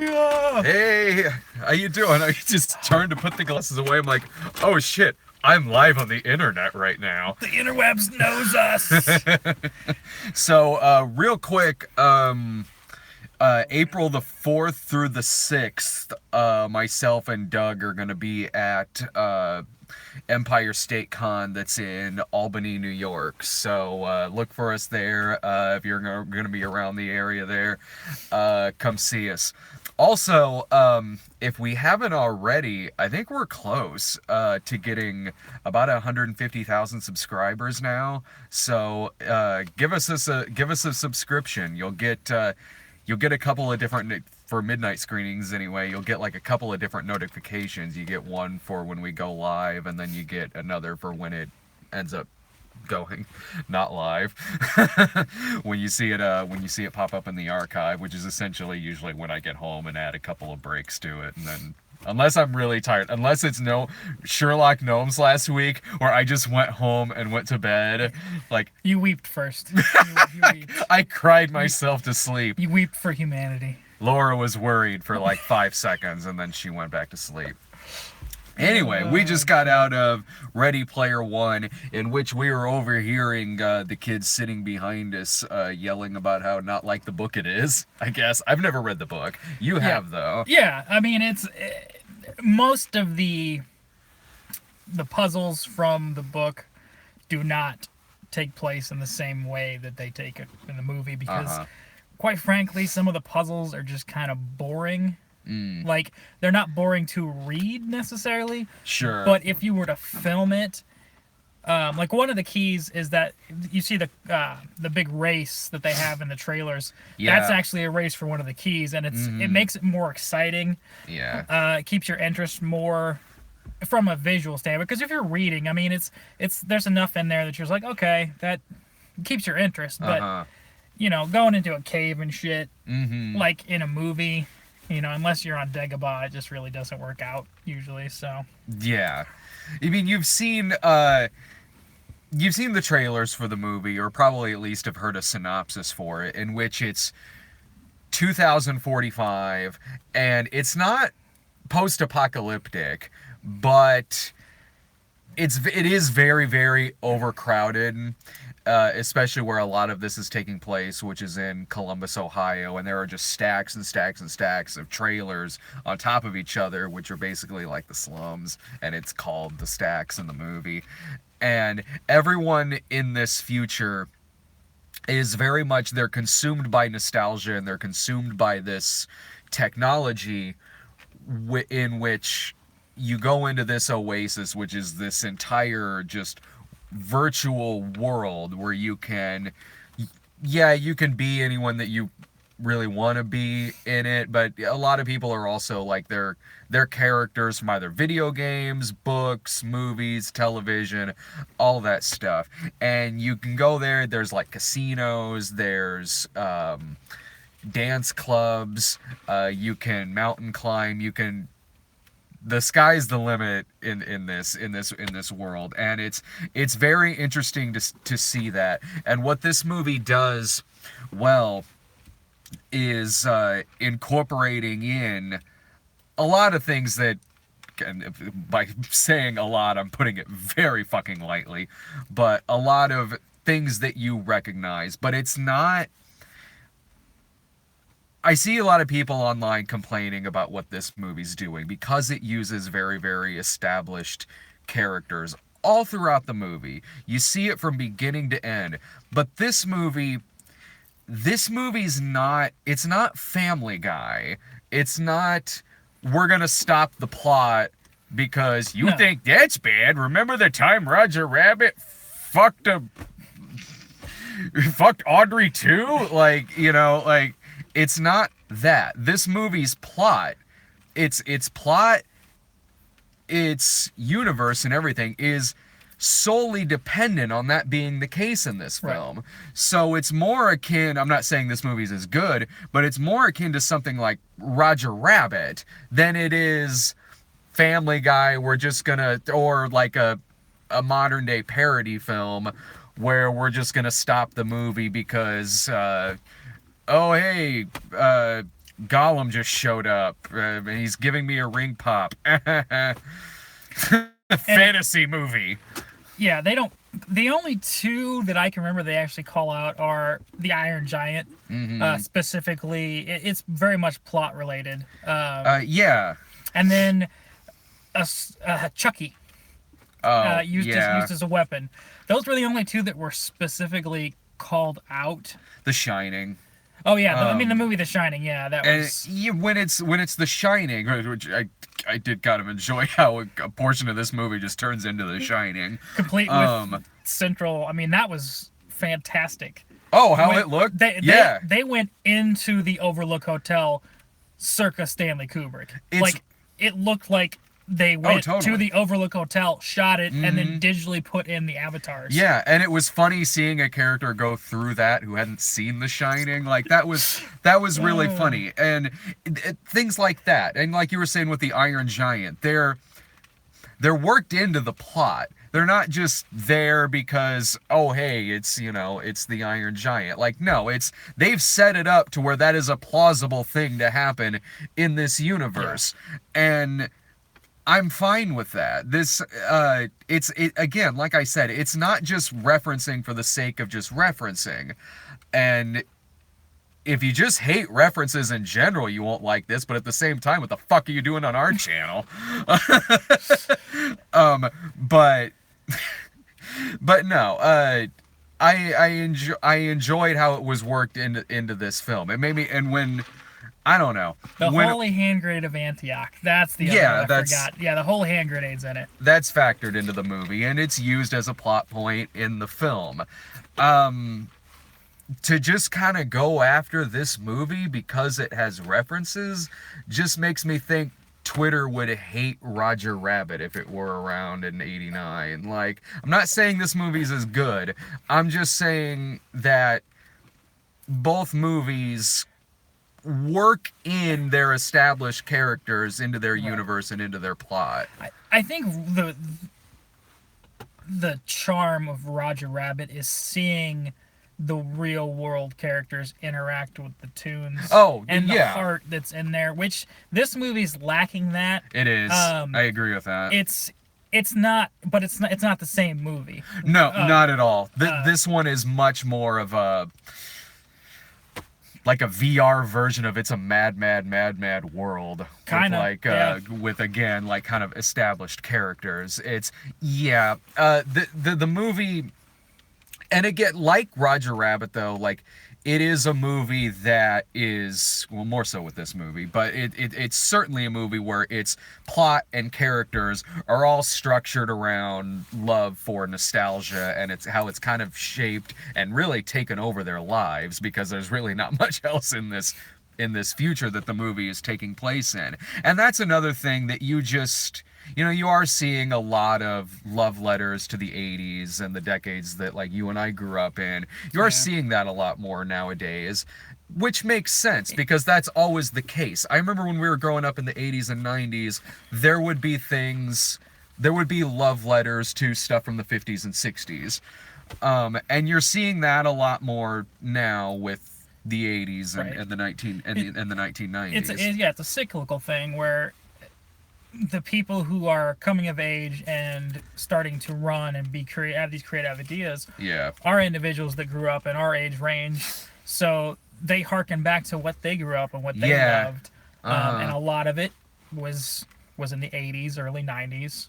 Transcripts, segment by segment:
Yeah. Hey, how you doing? I just turned to put the glasses away. I'm like, oh shit, I'm live on the internet right now. The interwebs knows us. So, real quick, April the 4th through the 6th, myself and Doug are gonna be at Empire State Con that's in Albany, New York. So look for us there. If you're going to be around the area there, come see us. Also, if we haven't already, I think we're close to getting about 150,000 subscribers now. So give us a subscription. You'll get a couple of different, for midnight screenings anyway, you'll get like a couple of different notifications. You get one for when we go live, and then you get another for when it ends up going not live. When you see it pop up in the archive, which is essentially usually when I get home and add a couple of breaks to it, and then unless I'm really tired, unless it's no Sherlock Gnomes last week, where I just went home and went to bed, like You weeped first. You weeped. I cried myself to sleep. You weeped for humanity. Laura was worried for like 5 seconds, and then she went back to sleep. Anyway, we just got out of Ready Player One, in which we were overhearing the kids sitting behind us yelling about how not like the book it is, I guess. I've never read the book. You have, though. Yeah, I mean, it's most of the puzzles from the book do not take place in the same way that they take it in the movie because, quite frankly, some of the puzzles are just kind of boring. Like, they're not boring to read necessarily. Sure. But if you were to film it, like one of the keys is that you see the big race that they have in the trailers. Yeah. That's actually a race for one of the keys, and it makes it more exciting. Yeah. It keeps your interest more from a visual standpoint. Because if you're reading, I mean, it's there's enough in there that you're just like, okay, that keeps your interest. But going into a cave and shit, like in a movie. Unless you're on Dagobah, it just really doesn't work out usually. So Yeah, I mean, you've seen the trailers for the movie, or probably at least have heard a synopsis for it, in which it's 2045, and it's not post-apocalyptic, but it is very, very overcrowded. Especially where a lot of this is taking place, which is in Columbus, Ohio, and there are just stacks and stacks and stacks of trailers on top of each other, which are basically like the slums, and it's called the stacks in the movie. And everyone in this future is very much, they're consumed by nostalgia, and they're consumed by this technology in which you go into this oasis, which is this entire just virtual world where you can be anyone that you really want to be in it, but a lot of people are also like they're characters from either video games, books, movies, television, all that stuff. And you can go there's like casinos, there's dance clubs, you can mountain climb, the sky's the limit in this world, and it's very interesting to see that. And what this movie does well is incorporating in a lot of things that, and by saying a lot, I'm putting it very fucking lightly, but a lot of things that you recognize, but it's not. I see a lot of people online complaining about what this movie's doing because it uses very, very established characters all throughout the movie. You see it from beginning to end. But this movie's not, it's not Family Guy. It's not, we're gonna stop the plot because you think that's bad. Remember the time Roger Rabbit fucked Audrey too? It's not that. This movie's plot, its plot, its universe and everything is solely dependent on that being the case in this film. Right. So it's more akin, I'm not saying this movie's as good, but it's more akin to something like Roger Rabbit than it is Family Guy. Or like a modern day parody film where we're just gonna stop the movie because Gollum just showed up. And he's giving me a ring pop. Fantasy movie. Yeah, they don't. The only two that I can remember they actually call out are the Iron Giant. Specifically, it's very much plot related. Yeah. And then Chucky used yeah. as a weapon. Those were the only two that were specifically called out. The Shining. Oh yeah, I mean the movie The Shining. Yeah, that was. And when it's The Shining, which I did kind of enjoy how a portion of this movie just turns into The Shining, complete with central. I mean that was fantastic. Oh, how it looked. They went into the Overlook Hotel, circa Stanley Kubrick. It looked like they went to the Overlook Hotel, shot it, and then digitally put in the avatars. Yeah, and it was funny seeing a character go through that who hadn't seen The Shining. Like that was really funny, and things like that. And like you were saying with the Iron Giant, they're worked into the plot. They're not just there because, oh hey, it's the Iron Giant. Like no, they've set it up to where that is a plausible thing to happen in this universe, and I'm fine with that. This, again, like I said, it's not just referencing for the sake of just referencing. And if you just hate references in general, you won't like this. But at the same time, what the fuck are you doing on our channel? But no, I enjoyed how it was worked into this film. It made me, and when. I don't know. The Holy Hand Grenade of Antioch. That's the other one I forgot. Yeah, the Holy Hand Grenade's in it. That's factored into the movie, and it's used as a plot point in the film. To just kind of go after this movie because it has references just makes me think Twitter would hate Roger Rabbit if it were around in '89. Like, I'm not saying this movie's as good. I'm just saying that both movies work in their established characters into their universe and into their plot. I think the charm of Roger Rabbit is seeing the real world characters interact with the tunes. And the heart that's in there, which this movie's lacking that. It is. I agree with that. It's not the same movie. No, not at all. This one is much more of a VR version of It's a Mad, Mad, Mad, Mad World. Kind of, with again, like kind of established characters. It's, the movie, and again, like Roger Rabbit though, like, it is a movie that is, well, more so with this movie, but it's certainly a movie where its plot and characters are all structured around love for nostalgia, and it's how it's kind of shaped and really taken over their lives, because there's really not much else in this future that the movie is taking place in. And that's another thing that you just... you are seeing a lot of love letters to the 80s and the decades that, like, you and I grew up in. You are seeing that a lot more nowadays, which makes sense because that's always the case. I remember when we were growing up in the 80s and 90s, there would be love letters to stuff from the 50s and 60s. And you're seeing that a lot more now with the 80s and the 1990s. It's a cyclical thing where the people who are coming of age and starting to run and have these creative ideas are individuals that grew up in our age range, so they harken back to what they grew up and what they loved, and a lot of it was in the 80s, early 90s.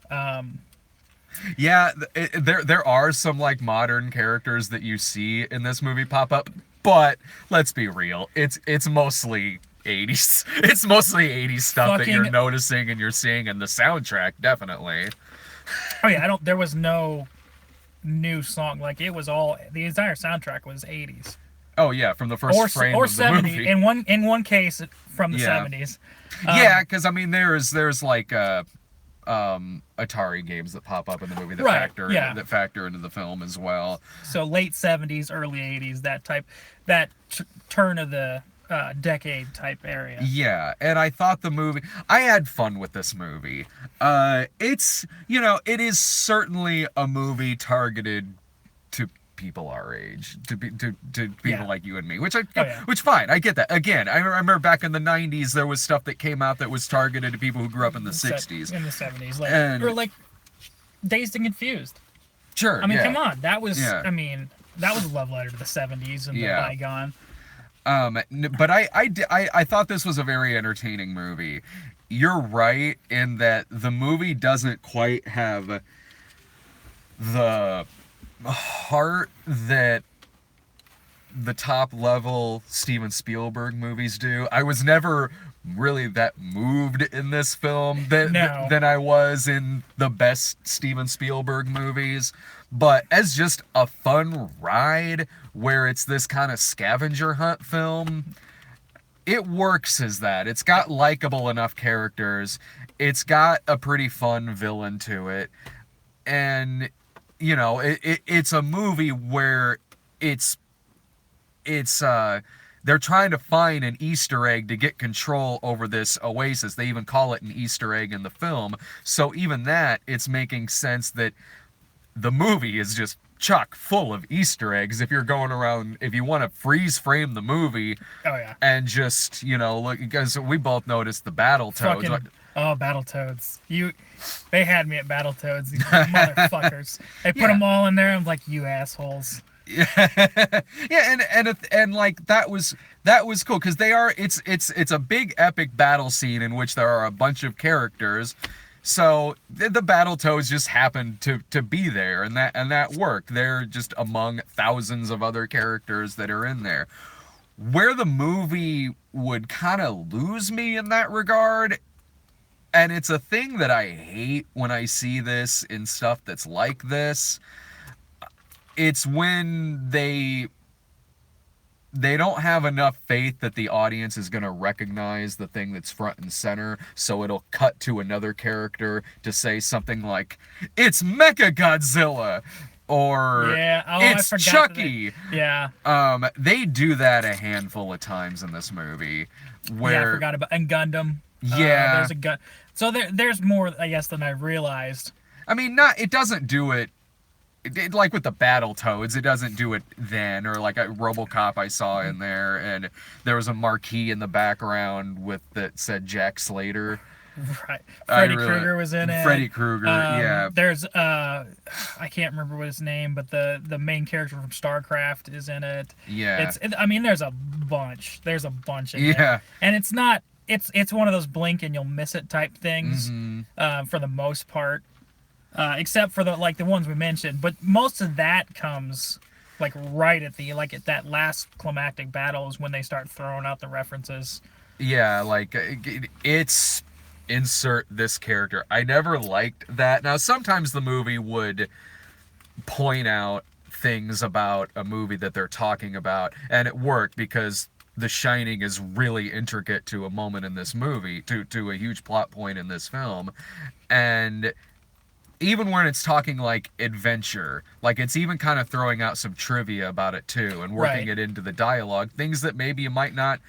There are some like modern characters that you see in this movie pop up, but let's be real, it's mostly 80s. It's mostly 80s stuff that you're noticing and you're seeing in the soundtrack, definitely. Oh yeah, there was no new song. Like, it was all, the entire soundtrack was 80s. Oh yeah, from the first frame of the 70s, movie. In one case from the 70s. Because I mean there's like Atari games that pop up in the movie that factor into the film as well. So late 70s, early 80s, that turn of the decade type area. Yeah, and I thought I had fun with this movie. It is certainly a movie targeted to people our age, to people Yeah. like you and me, which yeah. which fine, I get that. Again, I remember back in the 90s there was stuff that came out that was targeted to people who grew up in the 60s. In the 70s, And or like Dazed and Confused. sure, I mean, yeah. come on, that was Yeah. that was a love letter to the 70s and Yeah. the bygone. But I thought this was a very entertaining movie. You're right in that the movie doesn't quite have the heart that the top level Steven Spielberg movies do. I was never really that moved in this film than I was in the best Steven Spielberg movies. But as just a fun ride where it's this kind of scavenger hunt film, it works as that. It's got likable enough characters. It's got a pretty fun villain to it. And, you know, it's a movie where they're trying to find an Easter egg to get control over this oasis. They even call it an Easter egg in the film. So even that, it's making sense that the movie is just chock full of Easter eggs. If you're going around, if you want to freeze frame the movie, and just, you know, look, because we both noticed the Battletoads. Battletoads. They had me at Battletoads, these motherfuckers. They put them all in there. I'm like, you assholes. Yeah, and like that was cool because it's a big epic battle scene in which there are a bunch of characters. So the Battletoads just happened to be there, and that worked. They're just among thousands of other characters that are in there. Where the movie would kind of lose me in that regard, and it's a thing that I hate when I see this in stuff that's like this, it's when they don't have enough faith that the audience is going to recognize the thing that's front and center, so it'll cut to another character to say something like, "It's Mechagodzilla," or "It's Chucky." They do that a handful of times in this movie. Where I forgot about and Gundam. Yeah, there's a so there's more, I guess, than I realized. I mean, it doesn't do it. Like with the Battletoads, it doesn't do it then, or like a RoboCop I saw in there, and there was a marquee in the background that said Jack Slater. Right. Freddy Krueger was in it. Freddy Krueger, yeah. There's I can't remember what his name, but the main character from StarCraft is in it. Yeah. I mean, there's a bunch. There's a bunch in there. And it's not. It's one of those blink and you'll miss it type things, for the most part. Except for the ones we mentioned, but most of that comes like right at that last climactic battle is when they start throwing out the references. Yeah, like it's insert this character. I never liked that. Now sometimes the movie would point out things about a movie that they're talking about, and it worked because The Shining is really intricate to a moment in this movie, to a huge plot point in this film, and even when it's talking like adventure, like it's even kind of throwing out some trivia about it too and working it into the dialogue, things that maybe you might not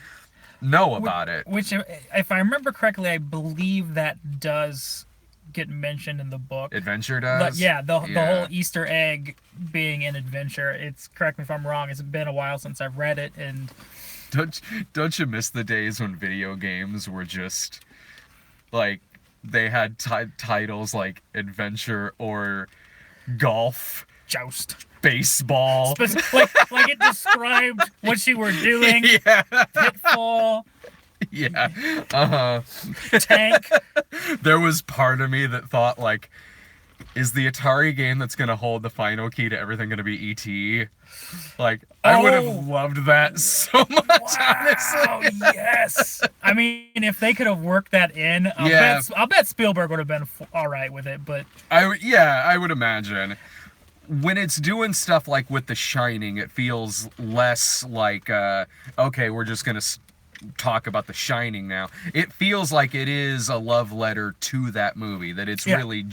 know about it. Which, if I remember correctly, I believe that does get mentioned in the book. Adventure does? The whole Easter egg being an adventure. It's, correct me if I'm wrong, it's been a while since I've read it, and don't you miss the days when video games were just like they had titles like adventure or golf, joust, baseball, like it described what you were doing. Pitfall. Tank. There was part of me that thought, like, is the Atari game that's gonna hold the final key to everything gonna be E.T.? Like, I would have loved that so much, honestly. Yes. I mean, if they could have worked that in, I'll bet Spielberg would have been all right with it. But I would imagine. When it's doing stuff like with The Shining, it feels less like, okay, we're just gonna talk about The Shining now. It feels like it is a love letter to that movie. That it's really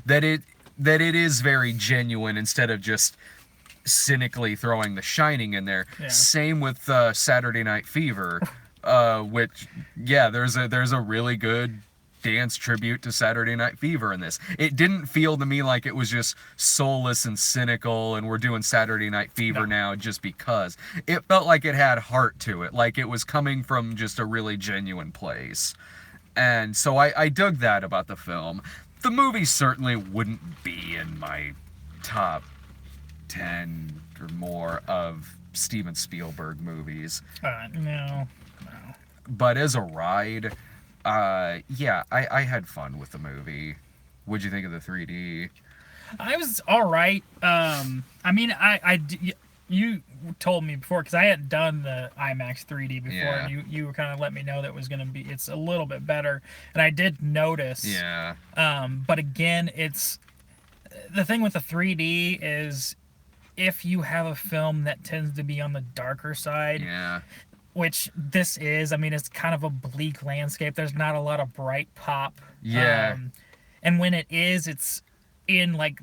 that it is very genuine instead of just cynically throwing The Shining in there. Same with Saturday Night Fever, which there's a really good dance tribute to Saturday Night Fever in this. It didn't feel to me like it was just soulless and cynical and we're doing Saturday Night Fever now just because. It felt like it had heart to it, like it was coming from just a really genuine place. And so I dug that about the film. The movie certainly wouldn't be in my top 10 or more of Steven Spielberg movies. No. But as a ride, yeah, I had fun with the movie. What'd you think of the 3D? I was all right. I mean, you told me before, because I hadn't done the IMAX 3D before, Yeah. and you were kind of let me know that it's a little bit better, and I did notice. Yeah. But again, the thing with the 3D is if you have a film that tends to be on the darker side, Yeah. which this is, I mean, it's kind of a bleak landscape. There's not a lot of bright pop. Yeah. And when it is, it's in like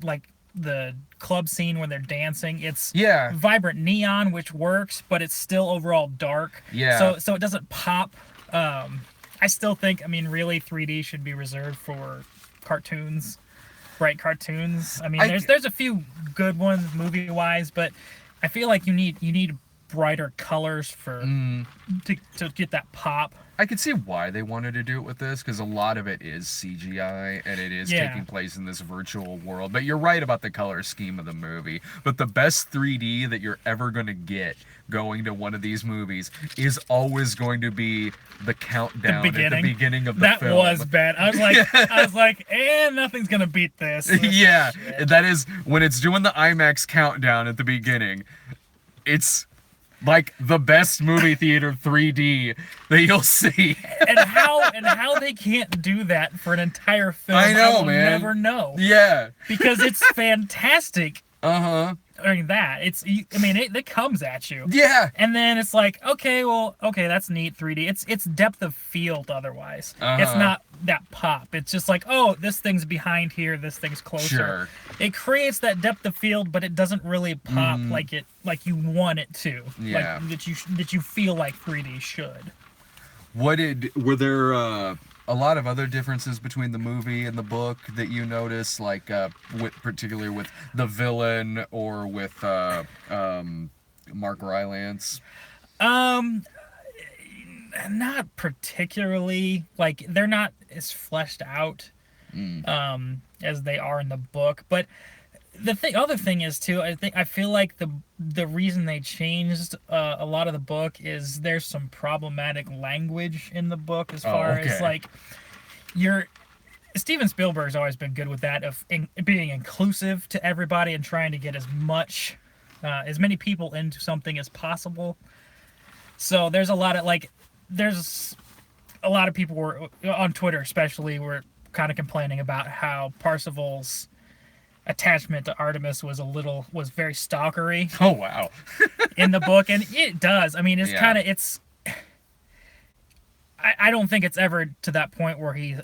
the club scene when they're dancing. It's vibrant neon, which works, but it's still overall dark. Yeah. So it doesn't pop. I still think, I mean, really 3D should be reserved for cartoons, bright cartoons. I mean, there's a few good ones movie wise, but I feel like you need brighter colors to get that pop. I could see why they wanted to do it with this, because a lot of it is CGI, and it is taking place in this virtual world. But you're right about the color scheme of the movie. But the best 3D that you're ever going to get going to one of these movies is always going to be the countdown at the beginning of the film. That was bad. I was like, nothing's going to beat this. Yeah, that is, when it's doing the IMAX countdown at the beginning, it's like the best movie theater 3D that you'll see. and how they can't do that for an entire film, I know, will man. never know. Yeah. Because it's fantastic. Uh-huh. I mean, it comes at you. Yeah. And then it's like, okay, that's neat 3D. It's depth of field otherwise. It's not that pop. It's just like, oh, this thing's behind here, this thing's closer. Sure. It creates that depth of field, but it doesn't really pop like you want it to. Yeah. Like that you feel like 3D should. Were there a lot of other differences between the movie and the book that you noticed, like particularly with the villain or with Mark Rylance? Not particularly. Like, they're not as fleshed out as they are in the book. But the other thing is too, I feel like the reason they changed a lot of the book is there's some problematic language in the book as far as like Steven Spielberg's always been good with that, of being inclusive to everybody and trying to get as many people into something as possible. So there's a lot of people were on Twitter especially were kind of complaining about how Parsifal's attachment to Artemis was very stalkery. Oh wow. in the book, and it does. I mean, it's I don't think it's ever to that point where he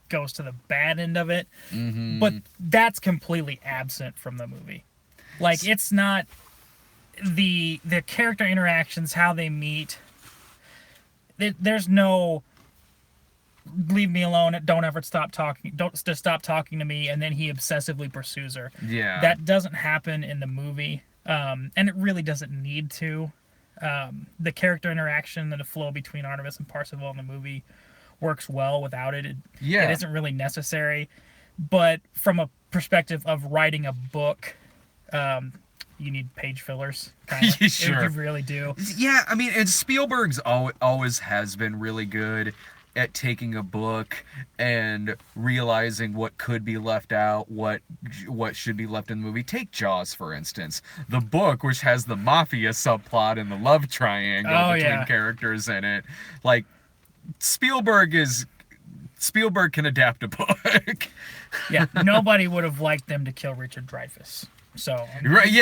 goes to the bad end of it. Mm-hmm. But that's completely absent from the movie. Like, it's not the character interactions, how they meet. There's no leave me alone, don't ever stop talking, stop talking to me, and then he obsessively pursues her. Yeah. That doesn't happen in the movie, and it really doesn't need to. The character interaction and the flow between Artemis and Parsifal in the movie works well without it. It isn't really necessary. But from a perspective of writing a book, you need page fillers. Sure. You really do. Yeah, I mean, and Spielberg's always has been really good at taking a book and realizing what could be left out, what should be left in the movie. Take Jaws, for instance. The book, which has the mafia subplot and the love triangle between characters in it. Like, Spielberg can adapt a book. Yeah, nobody would have liked them to kill Richard Dreyfuss. So, right,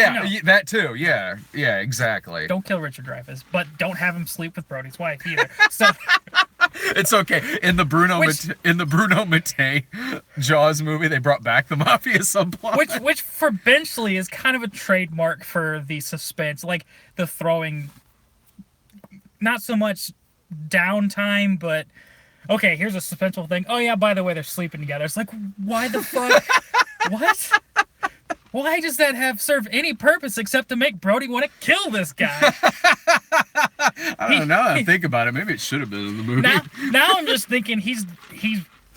that too. Yeah, exactly. Don't kill Richard Dreyfuss, but don't have him sleep with Brody's wife either. So it's okay. In the Bruno Mattei Jaws movie, they brought back the mafia subplot. Which for Benchley is kind of a trademark for the suspense, like the throwing, not so much downtime, but Okay, here's a suspenseful thing. Oh yeah, by the way, they're sleeping together. It's like, why the fuck? What? Why does that have serve any purpose except to make Brody want to kill this guy? I don't know. I think about it. Maybe it should have been in the movie. Now I'm just thinking he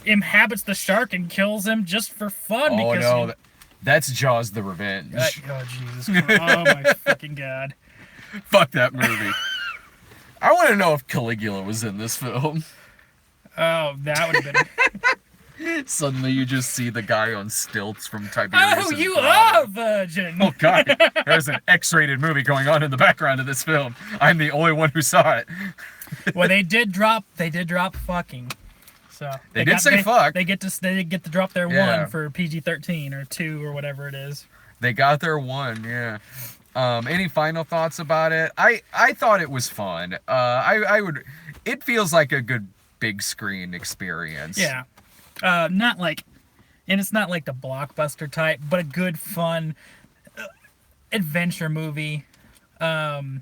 inhabits the shark and kills him just for fun. Oh because no, that's Jaws: The Revenge. Oh Jesus! Oh my fucking god! Fuck that movie. I want to know if Caligula was in this film. Oh, that would have been. Suddenly, you just see the guy on stilts from Tiberius. Oh, and you Grotto. are a virgin. Oh God, there's an X-rated movie going on in the background of this film. I'm the only one who saw it. Well, they did drop fucking. So They did say fuck. They get to drop their Yeah. one for PG-13 or 2 or whatever it is. They got their one, yeah. Any final thoughts about it? I thought it was fun. I would. It feels like a good big screen experience. Yeah. Not like, and it's not like the blockbuster type, but a good fun adventure movie. Not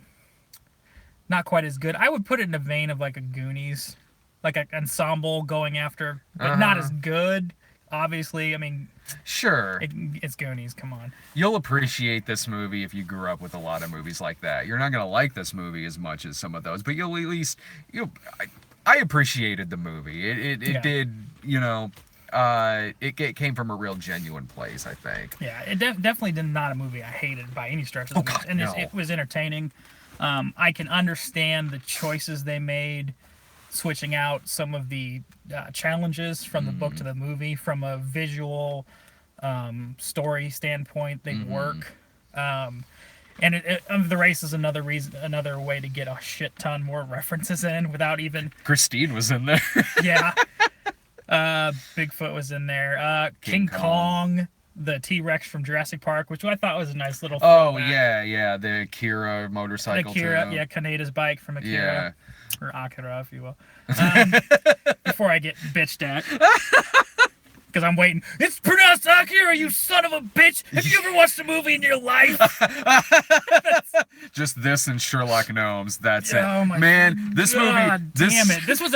quite as good. I would put it in the vein of like a Goonies, like an ensemble going after, but not as good. Obviously, I mean, Sure. it's Goonies. Come on. You'll appreciate this movie if you grew up with a lot of movies like that. You're not gonna like this movie as much as some of those, but you'll at least I appreciated the movie. It Yeah. did, it came from a real genuine place, I think. Yeah, it definitely did not a movie I hated by any stretch of the God, and no. it was entertaining. I can understand the choices they made, switching out some of the challenges from the book to the movie. From a visual story standpoint, they work. And the race is another way to get a shit ton more references in without even. Christine was in there. Yeah. Bigfoot was in there. King Kong, the T-Rex from Jurassic Park, which I thought was a nice little Oh throwback. yeah, the Akira motorcycle Akira, too. yeah, Kaneda's bike from Akira. Yeah. Or Akira, if you will. Before I get bitched at. Because I'm waiting. It's pronounced Akira, you son of a bitch! Have you ever watched a movie in your life? Just this and Sherlock Gnomes. That's Oh it. my Man, this God movie. damn it! This was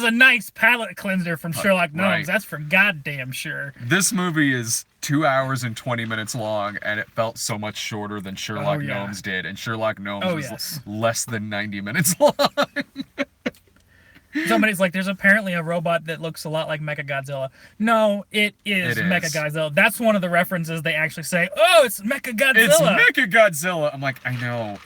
a nice palate cleanser from Sherlock Gnomes. right. That's for goddamn sure. This movie is 2 hours and 20 minutes long, and it felt so much shorter than Sherlock Oh, yeah. Gnomes did. And Sherlock Gnomes Oh, was yes. less than 90 minutes long. Somebody's like, there's apparently a robot that looks a lot like Mechagodzilla. No, it is It is. Mechagodzilla. That's one of the references they actually say. Oh, it's Mechagodzilla. It's Mechagodzilla. I'm like, I know.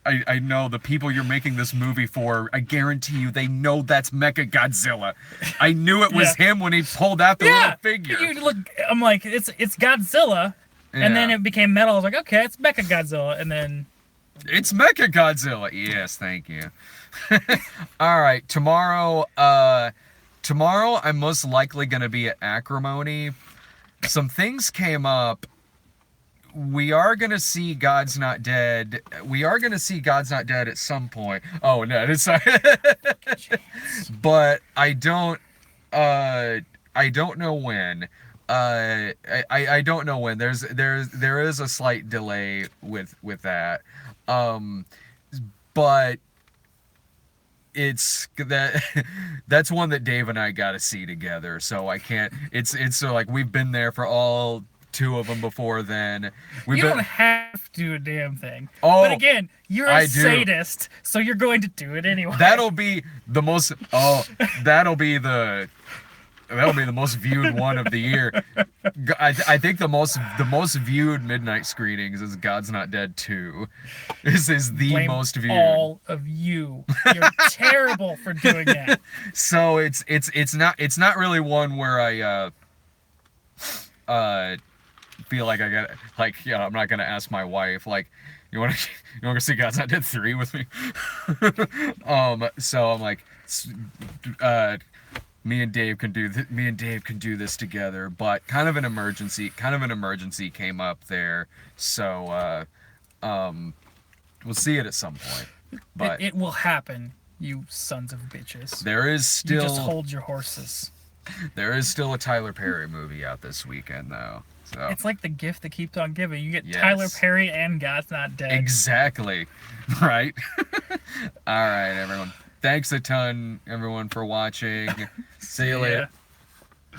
I know the people you're making this movie for. I guarantee you, they know that's Mechagodzilla. I knew it was him when he pulled out the little figure. You look, I'm like, it's Godzilla, and then Yeah. it became metal. I was like, okay, it's Mechagodzilla, and then It's Mechagodzilla. Yes, thank you. All right, tomorrow I'm most likely going to be at Acrimony. Some things came up. We are going to see God's Not Dead. We are going to see God's Not Dead at some point. Oh, no, it's not. But I don't know when. I don't know when. There is a slight delay with that. But it's that's one that Dave and I got to see together, so I can't. It's so like we've been there for all 2 of them before then. you don't have to do a damn thing. Oh, but again, you're a I do. sadist, so you're going to do it anyway. That'll be the most. Oh, that'll be the most viewed one of the year. I think the most viewed midnight screenings is God's Not Dead 2. This is the Blame most viewed. all of you. You're terrible for doing that. So it's not really one where I feel like I got I'm not gonna ask my wife like you want to see God's Not Dead 3 with me. So I'm like me and Dave can do this together, but kind of an emergency came up there, so we'll see it at some point. But It will happen, you sons of bitches. there is You just still hold your horses. a Tyler Perry movie out this weekend though. So It's like the gift that keeps on giving. You get Yes. Tyler Perry and God's Not Dead. exactly right. All right, everyone. Thanks a ton, everyone, for watching. See you later. Yeah.